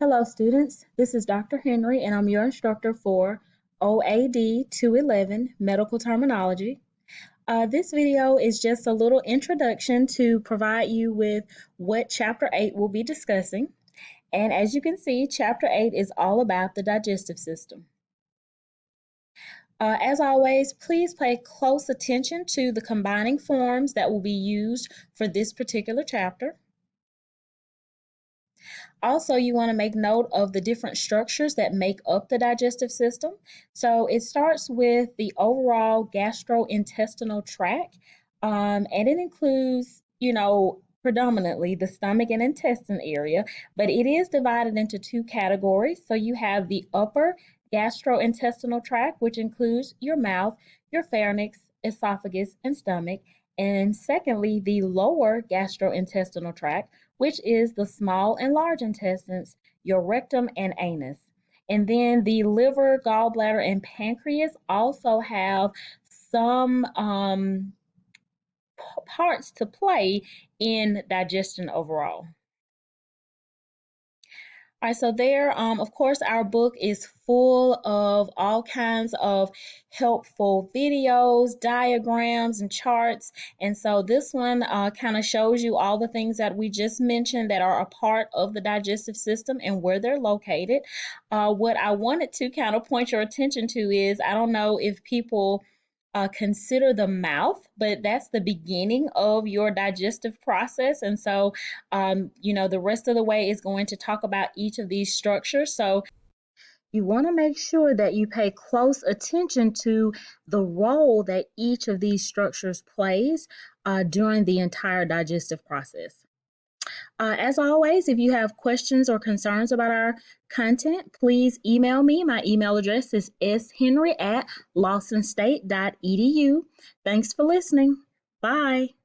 Hello students, this is Dr. Henry and I'm your instructor for OAD 211 Medical Terminology. This video is just a little introduction to provide you with what Chapter 8 will be discussing. And as you can see, Chapter 8 is all about the digestive system. As always, please pay close attention to the combining forms that will be used for this particular chapter. Also, you want to make note of the different structures that make up the digestive system. So it starts with the overall gastrointestinal tract, and it includes, predominantly the stomach and intestine area, but it is divided into two categories. So you have the upper gastrointestinal tract, which includes your mouth, your pharynx, esophagus, and stomach. And secondly, the lower gastrointestinal tract, which is the small and large intestines, your rectum and anus. And then the liver, gallbladder, and pancreas also have some parts to play in digestion overall. All right, so there, of course, our book is full of all kinds of helpful videos, diagrams, and charts. And so this one kind of shows you all the things that we just mentioned that are a part of the digestive system and where they're located. What I wanted to kind of point your attention to is, I don't know if people consider the mouth, but that's the beginning of your digestive process. And so, the rest of the way is going to talk about each of these structures. So you want to make sure that you pay close attention to the role that each of these structures plays during the entire digestive process. As always, if you have questions or concerns about our content, please email me. My email address is shenry@lawsonstate.edu. Thanks for listening. Bye.